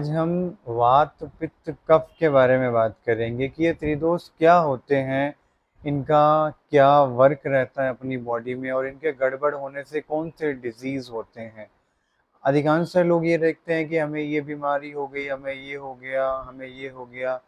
आज हम वात पित्त कफ के बारे में बात करेंगे कि ये त्रिदोष क्या होते हैं, इनका क्या वर्क रहता है अपनी बॉडी में और इनके गड़बड़ होने से कौन से डिजीज होते हैं। अधिकांश लोग ये देखते हैं कि हमें ये बीमारी हो गई, हमें ये हो गया, हमें ये हो गया।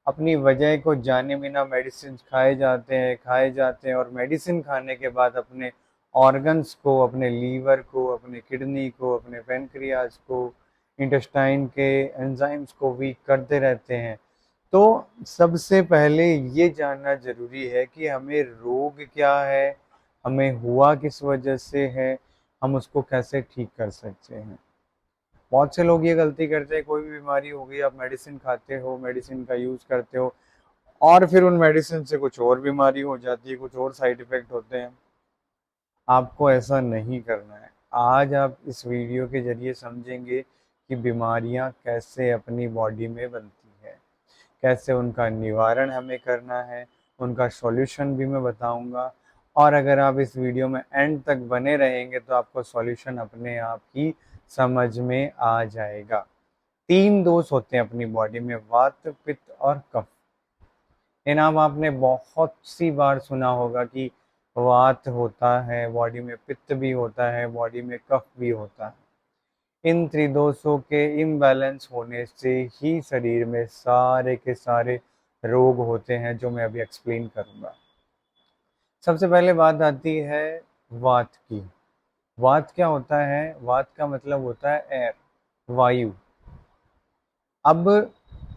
अपनी वजह को जाने बिना मेडिसिन खाए जाते हैं और मेडिसिन खाने के बाद अपने ऑर्गन्स को, अपने लीवर को, अपने किडनी को, अपने पेनक्रियाज को, इंटेस्टाइन के एंजाइम्स को वीक करते रहते हैं। तो सबसे पहले ये जानना ज़रूरी है कि हमें रोग क्या है, हमें हुआ किस वजह से है, हम उसको कैसे ठीक कर सकते हैं। बहुत से लोग ये गलती करते हैं, कोई भी बीमारी हो गई, आप मेडिसिन खाते हो, मेडिसिन का यूज़ करते हो और फिर उन मेडिसिन से कुछ और बीमारी हो जाती है, कुछ और साइड इफ़ेक्ट होते हैं। आपको ऐसा नहीं करना है। आज आप इस वीडियो के ज़रिए समझेंगे कि बीमारियां कैसे अपनी बॉडी में बनती है, कैसे उनका निवारण हमें करना है, उनका सॉल्यूशन भी मैं बताऊंगा। और अगर आप इस वीडियो में एंड तक बने रहेंगे तो आपको सॉल्यूशन अपने आप ही समझ में आ जाएगा। 3 दोष होते हैं अपनी बॉडी में, वात पित्त और कफ। ये नाम आपने बहुत सी बार सुना होगा कि वात होता है बॉडी में, पित्त भी होता है बॉडी में, कफ भी होता है। इन त्रिदोषों के इम्बैलेंस होने से ही शरीर में सारे के सारे रोग होते हैं, जो मैं अभी एक्सप्लेन करूंगा। सबसे पहले बात आती है वात की। वात क्या होता है? वात का मतलब होता है एयर, वायु। अब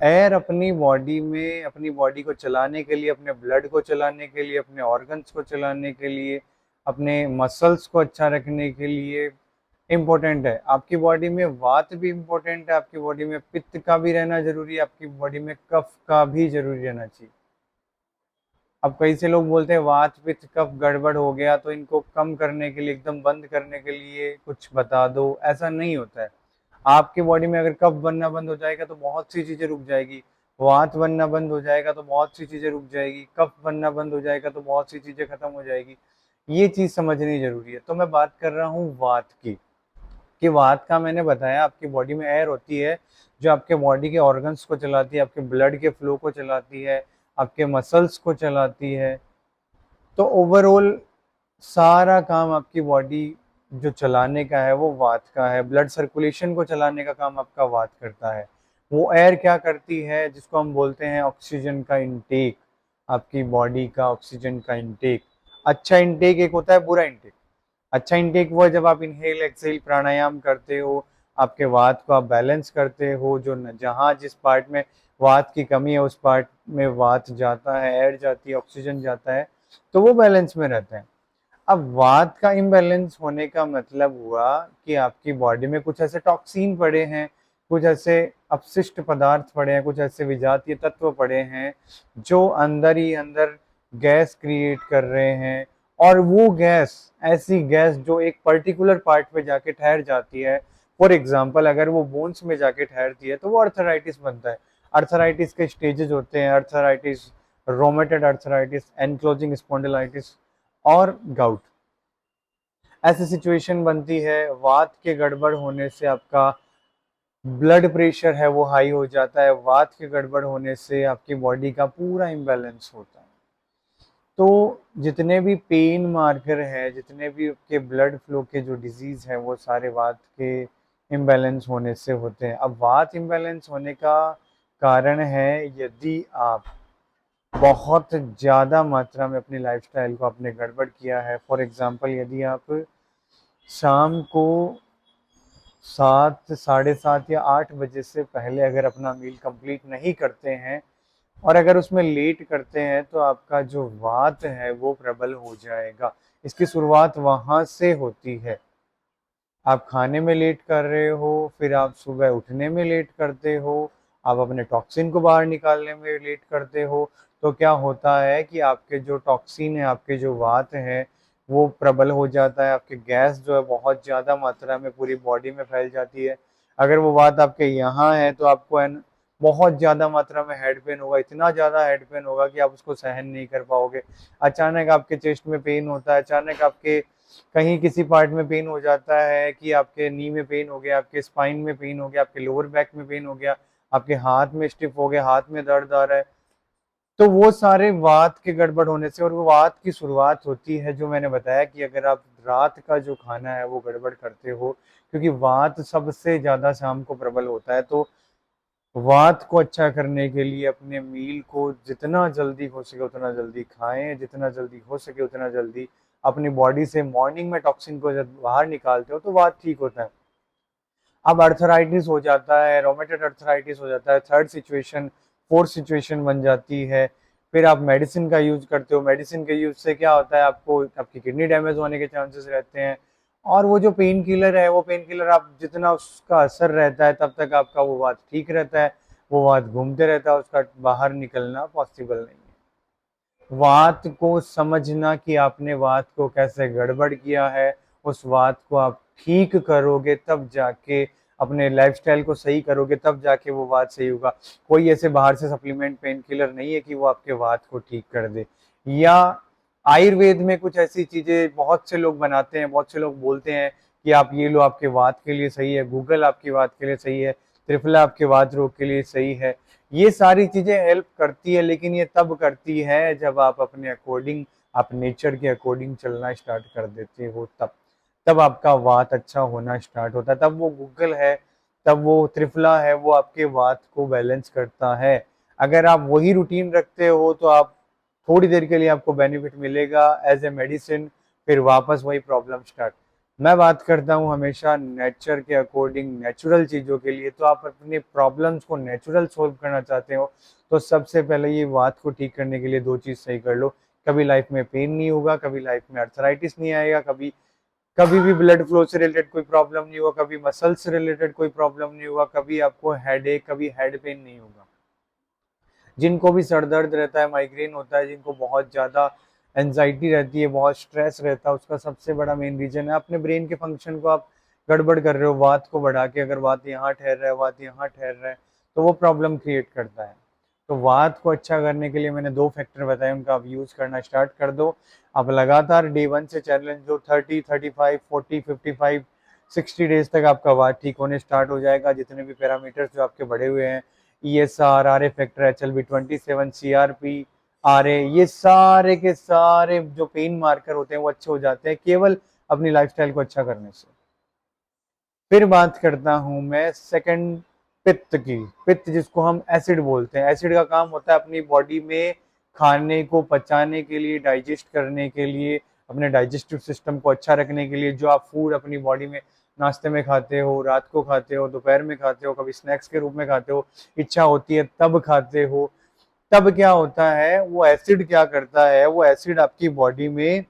एयर अपनी बॉडी में, अपनी बॉडी को चलाने के लिए, अपने ब्लड को चलाने के लिए, अपने ऑर्गन्स को चलाने के लिए, अपने मसल्स को अच्छा रखने के लिए इम्पोर्टेंट है। आपकी बॉडी में वात भी इम्पोर्टेंट है, आपकी बॉडी में पित्त का भी रहना जरूरी है, आपकी बॉडी में कफ का भी जरूरी रहना चाहिए। अब कई से लोग बोलते हैं वात पित्त कफ गड़बड़ हो गया तो इनको कम करने के लिए, एकदम बंद करने के लिए कुछ बता दो। ऐसा नहीं होता है। आपकी बॉडी में अगर कफ बनना बंद हो जाएगा तो बहुत सी चीजें रुक जाएगी, वात बनना बंद हो जाएगा तो बहुत सी चीजें रुक जाएगी, कफ बनना बंद हो जाएगा तो बहुत सी चीजें खत्म हो जाएगी। ये चीज समझनी जरूरी है। तो मैं बात कर रहा हूँ वात की, कि वात का मैंने बताया आपकी बॉडी में एयर होती है जो आपके बॉडी के ऑर्गन्स को चलाती है, आपके ब्लड के फ्लो को चलाती है, आपके मसल्स को चलाती है। तो ओवरऑल सारा काम आपकी बॉडी जो चलाने का है वो वात का है। ब्लड सर्कुलेशन को चलाने का काम आपका वात करता है। वो एयर क्या करती है, जिसको हम बोलते हैं ऑक्सीजन का इंटेक, आपकी बॉडी का ऑक्सीजन का इंटेक। अच्छा इंटेक एक होता है बुरा इंटेक। अच्छा इंटेक वो है जब आप इनहेल एक्सहेल प्राणायाम करते हो, आपके वात को आप बैलेंस करते हो, जो जहाँ जिस पार्ट में वात की कमी है उस पार्ट में वात जाता है, एयर जाती है, ऑक्सीजन जाता है, तो वो बैलेंस में रहता है। अब वात का इम्बैलेंस होने का मतलब हुआ कि आपकी बॉडी में कुछ ऐसे टॉक्सिन पड़े हैं, कुछ ऐसे अपशिष्ट पदार्थ पड़े हैं, कुछ ऐसे विजातीय तत्व पड़े हैं जो अंदर ही अंदर गैस क्रिएट कर रहे हैं। और वो गैस, ऐसी गैस जो एक पर्टिकुलर पार्ट पे जाके ठहर जाती है, फॉर एग्जाम्पल अगर वो बोन्स में जाके ठहरती है तो वो अर्थराइटिस बनता है। अर्थराइटिस के स्टेजेस होते हैं, अर्थराइटिस, रोमेटेड अर्थराइटिस, एनक्लोजिंग स्पॉन्डिलाइटिस और गाउट। ऐसी सिचुएशन बनती है। वात के गड़बड़ होने से आपका ब्लड प्रेशर है वो हाई हो जाता है, वात के गड़बड़ होने से आपकी बॉडी का पूरा इम्बैलेंस होता है। तो जितने भी पेन मार्कर है, जितने भी आपके ब्लड फ्लो के जो डिजीज है, वो सारे वात के इम्बैलेंस होने से होते हैं। अब वात इम्बैलेंस होने का कारण है यदि आप बहुत ज़्यादा मात्रा में अपनी लाइफस्टाइल को आपने गड़बड़ किया है। फॉर एग्जांपल यदि आप शाम को 7, साढ़े 7 या 8 बजे से पहले अगर अपना मील कंप्लीट नहीं करते हैं और अगर उसमें लेट करते हैं तो आपका जो वात है वो प्रबल हो जाएगा। इसकी शुरुआत वहाँ से होती है। आप खाने में लेट कर रहे हो, फिर आप सुबह उठने में लेट करते हो, आप अपने टॉक्सिन को बाहर निकालने में लेट करते हो। तो क्या होता है कि आपके जो टॉक्सिन है, आपके जो वात है वो प्रबल हो जाता है, आपके गैस जो है बहुत ज़्यादा मात्रा में पूरी बॉडी में फैल जाती है। अगर वो वात आपके यहाँ है तो आपको बहुत ज़्यादा मात्रा में हेड पेन होगा, इतना ज़्यादा हेड पेन होगा कि आप उसको सहन नहीं कर पाओगे। अचानक आपके चेस्ट में पेन होता है, अचानक आपके कहीं किसी पार्ट में पेन हो जाता है कि आपके नी में पेन हो गया, आपके स्पाइन में पेन हो गया, आपके लोअर बैक में पेन हो गया, आपके हाथ में स्टिफ हो गया, हाथ में दर्द आ रहा है, तो वो सारे वात के गड़बड़ होने से, और वो वात की शुरुआत होती है जो मैंने बताया कि अगर आप रात का जो खाना है वो गड़बड़ करते हो, क्योंकि वात सबसे ज्यादा शाम को प्रबल होता है। तो वात को अच्छा करने के लिए अपने मील को जितना जल्दी हो सके उतना जल्दी खाएं, जितना जल्दी हो सके उतना जल्दी अपनी बॉडी से मॉर्निंग में टॉक्सिन को जब बाहर निकालते हो तो वात ठीक होता है। अब अर्थराइटिस हो जाता है, रोमेटॉइड अर्थराइटिस हो जाता है, थर्ड सिचुएशन, फोर्थ सिचुएशन बन जाती है। फिर आप मेडिसिन का यूज करते हो, मेडिसिन के यूज से क्या होता है, आपको आपकी किडनी डैमेज होने के चांसेस रहते हैं। और वो जो पेन किलर है, वो पेन किलर आप जितना उसका असर रहता है तब तक आपका वो बात ठीक रहता है, वो बात घूमते रहता है, उसका बाहर निकलना पॉसिबल नहीं है। बात को समझना कि आपने बात को कैसे गड़बड़ किया है, उस बात को आप ठीक करोगे तब जाके, अपने लाइफस्टाइल को सही करोगे तब जाके वो बात सही होगा। कोई ऐसे बाहर से सप्लीमेंट पेन किलर नहीं है कि वो आपके बात को ठीक कर दे। या आयुर्वेद में कुछ ऐसी चीजें बहुत से लोग बनाते हैं, बहुत से लोग बोलते हैं कि आप ये लो, आपके वात के लिए सही है, गूगल आपकी वात के लिए सही है, त्रिफला आपके वात रोग के लिए सही है। ये सारी चीजें हेल्प करती है, लेकिन ये तब करती है जब आप अपने अकॉर्डिंग, आप नेचर के अकॉर्डिंग चलना स्टार्ट कर देते हो, तब तब आपका वात अच्छा होना स्टार्ट होता है, तब वो गूगल है, तब वो त्रिफला है, वो आपके वात को बैलेंस करता है। अगर आप वही रूटीन रखते हो तो आप थोड़ी देर के लिए आपको बेनिफिट मिलेगा एज ए मेडिसिन, फिर वापस वही प्रॉब्लम स्टार्ट। मैं बात करता हूँ हमेशा नेचर के अकॉर्डिंग, नेचुरल चीज़ों के लिए। तो आप अपने प्रॉब्लम्स को नेचुरल सोल्व करना चाहते हो तो सबसे पहले ये बात को ठीक करने के लिए दो चीज़ सही कर लो। कभी लाइफ में पेन नहीं होगा, कभी लाइफ में अर्थराइटिस नहीं आएगा, कभी कभी भी ब्लड फ्लो से रिलेटेड कोई प्रॉब्लम नहीं होगा, कभी मसल से रिलेटेड कोई प्रॉब्लम नहीं होगा, कभी आपको हेड एक, कभी हेड पेन नहीं होगा। जिनको भी सर दर्द रहता है, माइग्रेन होता है, जिनको बहुत ज़्यादा एनजाइटी रहती है, बहुत स्ट्रेस रहता है, उसका सबसे बड़ा मेन रीजन है अपने ब्रेन के फंक्शन को आप गड़बड़ कर रहे हो, वात को बढ़ा के। अगर वात यहाँ ठहर रहा है, वात यहाँ ठहर रहा है, तो वो प्रॉब्लम क्रिएट करता है। तो वात को अच्छा करने के लिए मैंने दो फैक्टर बताए, उनका आप यूज करना स्टार्ट कर दो। आप लगातार डे 1 से चैलेंज लो, 30, 35, 40, 55, 60 डेज तक आपका वात ठीक होने स्टार्ट हो जाएगा। जितने भी पैरामीटर्स जो आपके बढ़े हुए हैं, ESR, RA factor, HLB27, CRP, RA, ये सारे के सारे जो पेन मार्कर होते हैं वो अच्छे हो जाते हैं केवल अपनी लाइफस्टाइल को अच्छा करने से। फिर बात करता हूं मैं सेकंड, पित्त की। पित्त जिसको हम एसिड बोलते हैं, एसिड का काम होता है अपनी बॉडी में खाने को पचाने के लिए, डाइजेस्ट करने के लिए, अपने डाइजेस्टिव सिस्टम को अच्छा रखने के लिए। जो आप फूड अपनी बॉडी में नाश्ते में खाते हो, रात को खाते हो, दोपहर में खाते हो, कभी स्नैक्स के रूप में खाते हो, इच्छा होती है तब खाते हो, तब क्या होता है, वो एसिड क्या करता है, वो एसिड आपकी बॉडी में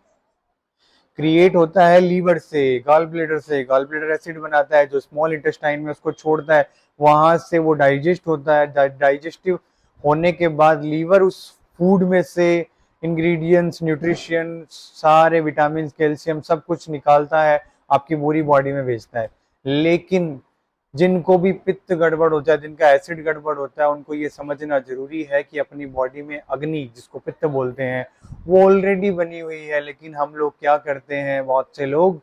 क्रिएट होता है लीवर से, गॉल ब्लेडर से। गॉल ब्लेडर एसिड बनाता है जो स्मॉल इंटेस्टाइन में उसको छोड़ता है, वहां से वो डाइजेस्ट होता है। डाइजेस्टिव होने के बाद लीवर उस फूड में से इंग्रेडिएंट्स, न्यूट्रिशन, सारे विटामिन, कैल्शियम सब कुछ निकालता है, आपकी पूरी बॉडी में भेजता है। लेकिन जिनको भी पित्त गड़बड़ होता है, जिनका एसिड गड़बड़ होता है, उनको ये समझना जरूरी है कि अपनी बॉडी में अग्नि, जिसको पित्त बोलते हैं, वो ऑलरेडी बनी हुई है। लेकिन हम लोग क्या करते हैं, बहुत से लोग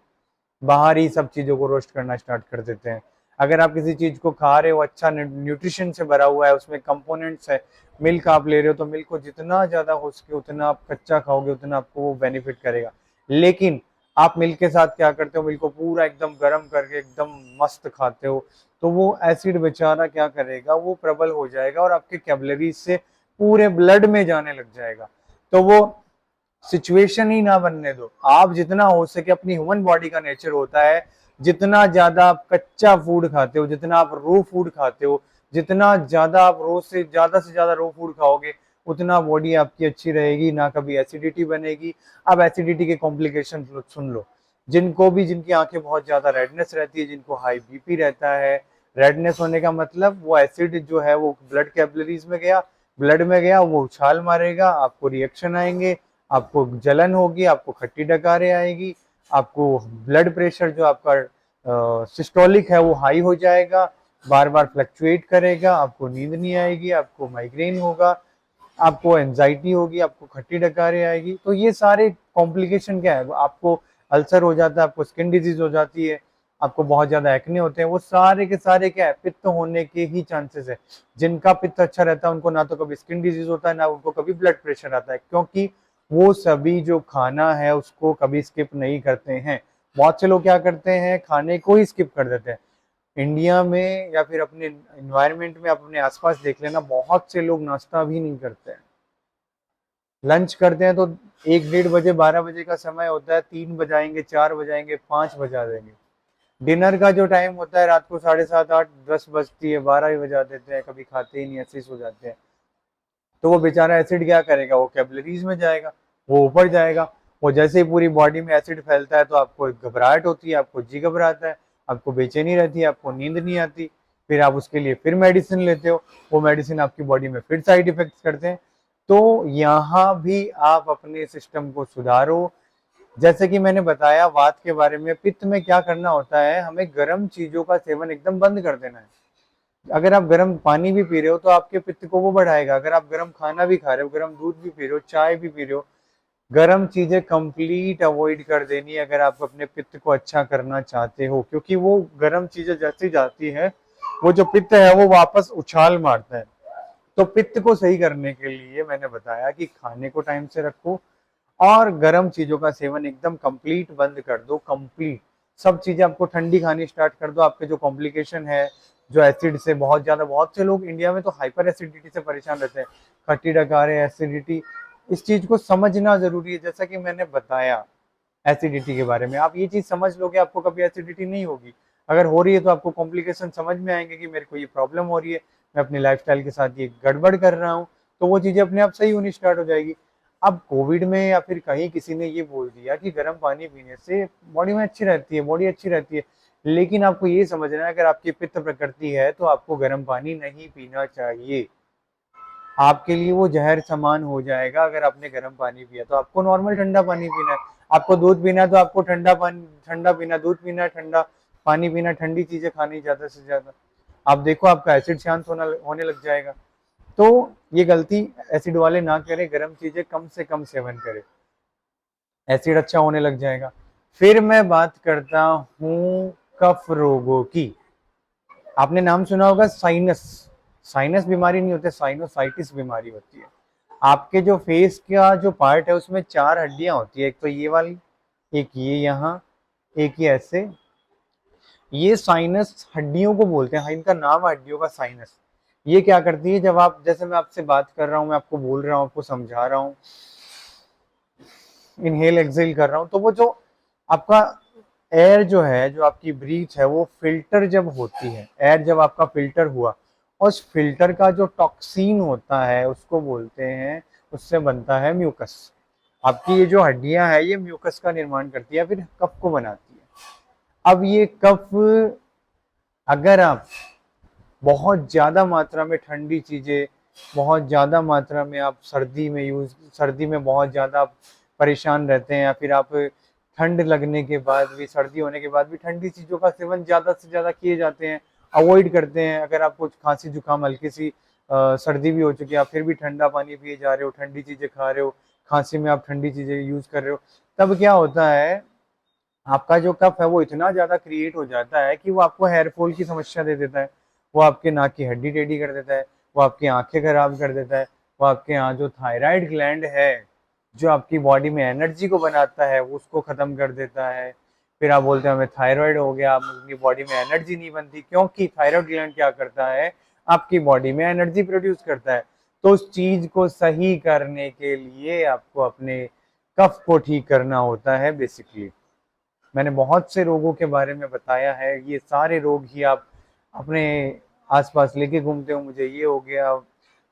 बाहर ही सब चीजों को रोस्ट करना स्टार्ट कर देते हैं। अगर आप किसी चीज को खा रहे हो, अच्छा न्यूट्रिशन से भरा हुआ है, उसमें कंपोनेंट्स है, मिल्क आप ले रहे हो, तो मिल्क को जितना ज्यादा हो सके उतना आप कच्चा खाओगे, उतना आपको वो बेनिफिट करेगा। लेकिन आप मिल्क के साथ क्या करते हो, मिल्क को पूरा एकदम गर्म करके एकदम मस्त खाते हो, तो वो एसिड बेचारा क्या करेगा, वो प्रबल हो जाएगा और आपके कैपिलरीज से पूरे ब्लड में जाने लग जाएगा। तो वो सिचुएशन ही ना बनने दो। आप जितना हो सके, अपनी ह्यूमन बॉडी का नेचर होता है, जितना ज्यादा आप कच्चा फूड खाते हो, जितना आप रो फूड खाते हो, जितना ज्यादा आप रोज से ज्यादा रो फूड खाओगे, उतना बॉडी आपकी अच्छी रहेगी, ना कभी एसिडिटी बनेगी। अब एसिडिटी के कॉम्प्लिकेशन सुन लो। जिनको भी, जिनकी आंखें बहुत ज्यादा रेडनेस रहती है, जिनको हाई बीपी रहता है, रेडनेस होने का मतलब वो एसिड जो है वो ब्लड कैपिलरीज में गया, ब्लड में गया, वो उछाल मारेगा, आपको रिएक्शन आएंगे, आपको जलन होगी, आपको खट्टी डकारें आएगी, आपको ब्लड प्रेशर जो आपका सिस्टोलिक है वो हाई हो जाएगा, बार बार फ्लक्चुएट करेगा, आपको नींद नहीं आएगी, आपको माइग्रेन होगा, आपको एंजाइटी होगी, आपको खट्टी डकारें आएगी। तो ये सारे कॉम्प्लिकेशन क्या है, आपको अल्सर हो जाता है, आपको स्किन डिजीज हो जाती है, आपको बहुत ज्यादा एक्ने होते हैं, वो सारे के सारे क्या है, पित्त होने के ही चांसेस है। जिनका पित्त अच्छा रहता है उनको ना तो कभी स्किन डिजीज होता है, ना उनको कभी ब्लड प्रेशर आता है, क्योंकि वो सभी जो खाना है उसको कभी स्किप नहीं करते हैं। बहुत से लोग क्या करते हैं, खाने को ही स्किप कर देते हैं। इंडिया में या फिर अपने इन्वायरमेंट में, अपने आसपास देख लेना, बहुत से लोग नाश्ता भी नहीं करते हैं। लंच करते हैं तो 1 1:30 बजे, 12 बजे का समय होता है, 3 बजाएंगे, 4 बजाएंगे, 5 बजा देंगे। डिनर का जो टाइम होता है रात को 7:30 8 10 बजती है, 12 भी बजा देते हैं, कभी खाते ही नहीं, ऐसे ही सो जाते हैं। तो वो बेचारा एसिड क्या करेगा, वो कैपिलरीज में जाएगा, वो ऊपर जाएगा। वो जैसे ही पूरी बॉडी में एसिड फैलता है तो आपको घबराहट होती है, आपको जी घबराता है, आपको बेचैनी रहती है, आपको नींद नहीं आती। फिर आप उसके लिए फिर मेडिसिन लेते हो, वो मेडिसिन आपकी बॉडी में फिर साइड इफेक्ट्स करते हैं। तो यहाँ भी आप अपने सिस्टम को सुधारो। जैसे कि मैंने बताया वात के बारे में, पित्त में क्या करना होता है, हमें गर्म चीजों का सेवन एकदम बंद कर देना है। अगर आप गर्म पानी भी पी रहे हो तो आपके पित्त को वो बढ़ाएगा। अगर आप गर्म खाना भी खा रहे हो, गर्म दूध भी पी रहे हो, चाय भी पी रहे हो, गर्म चीजें कंप्लीट अवॉइड कर देनी है अगर आप अपने पित्त को अच्छा करना चाहते हो, क्योंकि वो गर्म चीजें जैसी जाती है, वो जो पित्त है वो वापस उछाल मारता है। तो पित्त को सही करने के लिए मैंने बताया कि खाने को टाइम से रखो, और गर्म चीजों का सेवन एकदम कंप्लीट बंद कर दो, कंप्लीट। सब चीजें आपको ठंडी खानी स्टार्ट कर दो। आपके जो कॉम्प्लिकेशन है, जो एसिड से बहुत ज्यादा, बहुत से लोग इंडिया में तो हाइपर एसिडिटी से परेशान रहते हैं, खट्टी डकारे एसिडिटी, इस चीज को समझना जरूरी है। जैसा कि मैंने बताया एसिडिटी के बारे में, आप ये चीज समझ लोगे, आपको कभी एसिडिटी नहीं होगी। अगर हो रही है तो आपको कॉम्प्लिकेशन समझ में आएंगे कि मेरे को ये प्रॉब्लम हो रही है, मैं अपनी लाइफस्टाइल के साथ ये गड़बड़ कर रहा हूँ, तो वो चीजें अपने आप सही होनी स्टार्ट हो जाएगी। अब कोविड में या फिर कहीं किसी ने ये बोल दिया कि गर्म पानी पीने से बॉडी में अच्छी रहती है, बॉडी अच्छी रहती है, लेकिन आपको ये समझना है अगर आपकी पित्त प्रकृति है तो आपको गर्म पानी नहीं पीना चाहिए। आपके लिए वो जहर समान हो जाएगा। अगर आपने गर्म पानी पिया तो आपको नॉर्मल ठंडा पानी पीना है। आपको दूध पीना है तो आपको ठंडा पानी, ठंडा पीना, दूध पीना है, ठंडा पानी पीना, ठंडी चीजें खानी ज्यादा से ज्यादा। आप देखो आपका एसिड शांत होने लग जाएगा। तो ये गलती एसिड वाले ना करें, गर्म चीजें कम से कम सेवन करें, एसिड अच्छा होने लग जाएगा। फिर मैं बात करता हूँ कफ रोगों की। आपने नाम सुना होगा साइनस। साइनस बीमारी नहीं होती, साइनोसाइटिस बीमारी होती है। आपके जो फेस का जो पार्ट है उसमें 4 हड्डियां होती है, एक तो ये वाली, एक ये यहाँ, एक ये ऐसे। ये साइनस हड्डियों को बोलते हैं, हाँ, इनका नाम है हड्डियों का साइनस। ये क्या करती है, जब आप, जैसे मैं आपसे बात कर रहा हूँ, मैं आपको बोल रहा हूँ, आपको समझा रहा हूँ, इनहेल एक्सेल कर रहा हूँ, तो वो जो आपका एयर जो है, जो आपकी ब्रीथ है, वो फिल्टर जब होती है, एयर जब आपका फिल्टर हुआ, उस फिल्टर का जो टॉक्सिन होता है उसको बोलते हैं, उससे बनता है म्यूकस। आपकी ये जो हड्डियां हैं ये म्यूकस का निर्माण करती है, फिर कफ को बनाती है। अब ये कफ, अगर आप बहुत ज्यादा मात्रा में ठंडी चीजें, बहुत ज्यादा मात्रा में आप सर्दी में बहुत ज्यादा आप परेशान रहते हैं, या फिर आप ठंड लगने के बाद भी, सर्दी होने के बाद भी ठंडी चीजों का सेवन ज्यादा से ज्यादा किए जाते हैं, अवॉइड करते हैं। अगर आपको खांसी जुकाम हल्की सी सर्दी भी हो चुकी है, आप फिर भी ठंडा पानी पिए जा रहे हो, ठंडी चीजें खा रहे हो, खांसी में आप ठंडी चीजें यूज कर रहे हो, तब क्या होता है, आपका जो कफ है वो इतना ज्यादा क्रिएट हो जाता है कि वो आपको हेयर फॉल की समस्या दे देता है, वो आपके नाक की हड्डी टेढ़ी कर देता है, वो आपकी आंखें खराब कर देता है, वो आपके यहाँ जो थायराइड ग्लैंड है, जो आपकी बॉडी में एनर्जी को बनाता है, वो उसको खत्म कर देता है। फिर आप बोलते हैं हमें थायराइड हो गया, अपनी बॉडी में एनर्जी नहीं बनती, क्योंकि थायराइड ग्लैंड क्या करता है, आपकी बॉडी में एनर्जी प्रोड्यूस करता है। तो उस चीज को सही करने के लिए आपको अपने कफ को ठीक करना होता है बेसिकली। मैंने बहुत से रोगों के बारे में बताया है, ये सारे रोग ही आप अपने आसपास लेके घूमते हो, मुझे ये हो गया।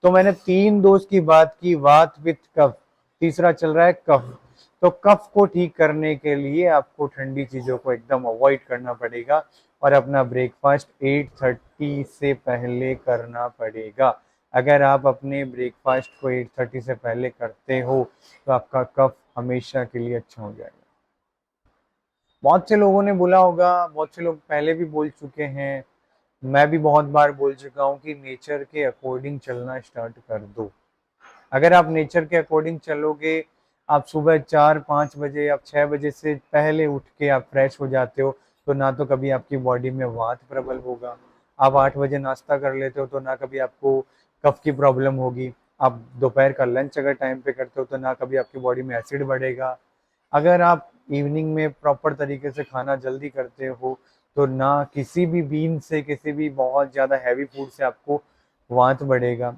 तो मैंने 3 दोष की बात की, वात पित्त कफ, तीसरा चल रहा है कफ। तो कफ को ठीक करने के लिए आपको ठंडी चीजों को एकदम अवॉइड करना पड़ेगा, और अपना ब्रेकफास्ट 8:30 से पहले करना पड़ेगा। अगर आप अपने ब्रेकफास्ट को 8:30 से पहले करते हो तो आपका कफ हमेशा के लिए अच्छा हो जाएगा। बहुत से लोगों ने बोला होगा, बहुत से लोग पहले भी बोल चुके हैं, मैं भी बहुत बार बोल चुका हूँ कि नेचर के अकॉर्डिंग चलना स्टार्ट कर दो। अगर आप नेचर के अकॉर्डिंग चलोगे, आप सुबह 4-5 बजे या 6 बजे से पहले उठ के आप फ्रेश हो जाते हो, तो ना तो कभी आपकी बॉडी में वात प्रबल होगा। आप 8 बजे नाश्ता कर लेते हो तो ना कभी आपको कफ की प्रॉब्लम होगी। आप दोपहर का लंच अगर टाइम पे करते हो तो ना कभी आपकी बॉडी में एसिड बढ़ेगा। अगर आप इवनिंग में प्रॉपर तरीके से खाना जल्दी करते हो तो ना किसी भी बीन से, किसी भी बहुत ज़्यादा हैवी फूड से आपको वात बढ़ेगा।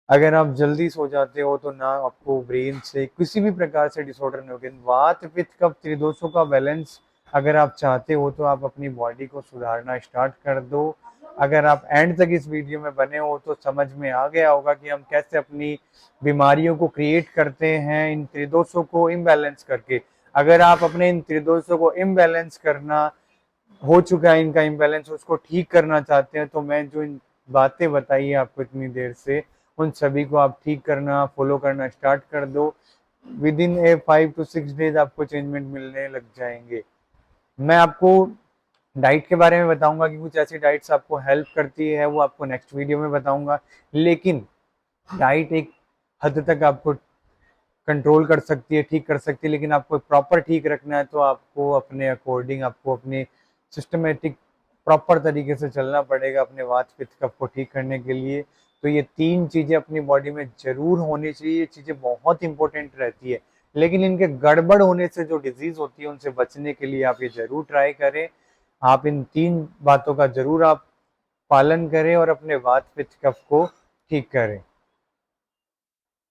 अगर आप जल्दी सो जाते हो तो ना आपको ब्रेन से किसी भी प्रकार से डिसऑर्डर नहीं होगा। वात पित्त कफ त्रिदोषों का बैलेंस अगर आप चाहते हो तो आप अपनी बॉडी को सुधारना स्टार्ट कर दो। अगर आप एंड तक इस वीडियो में बने हो तो समझ में आ गया होगा कि हम कैसे अपनी बीमारियों को क्रिएट करते हैं इन त्रिदोषों को इम्बैलेंस करके। अगर आप अपने इन त्रिदोषों को इम्बैलेंस करना हो चुका है, इनका इम्बैलेंस उसको ठीक करना चाहते हैं, तो मैं जो इन बातें बताई है आपको इतनी देर से, उन सभी को आप ठीक करना फॉलो करना स्टार्ट कर दो। With in A 5 to 6 days आपको चेंजमेंट मिलने लग जाएंगे। मैं आपको डाइट के बारे में बताऊंगा कि कुछ ऐसी डाइट्स आपको हेल्प करती है, वो आपको नेक्स्ट वीडियो में बताऊंगा। लेकिन डाइट एक हद तक आपको कंट्रोल कर सकती है, ठीक कर सकती है, लेकिन आपको प्रॉपर ठीक रखना है तो आपको अपने अकॉर्डिंग, आपको अपने सिस्टमेटिक प्रॉपर तरीके से चलना पड़ेगा अपने वात पित्त कफ को ठीक करने के लिए। तो ये 3 चीज़ें अपनी बॉडी में ज़रूर होनी चाहिए। ये चीज़ें बहुत इंपॉर्टेंट रहती है, लेकिन इनके गड़बड़ होने से जो डिजीज़ होती है उनसे बचने के लिए आप ये ज़रूर ट्राई करें। आप इन 3 बातों का ज़रूर आप पालन करें और अपने वात पित्त कफ को ठीक करें।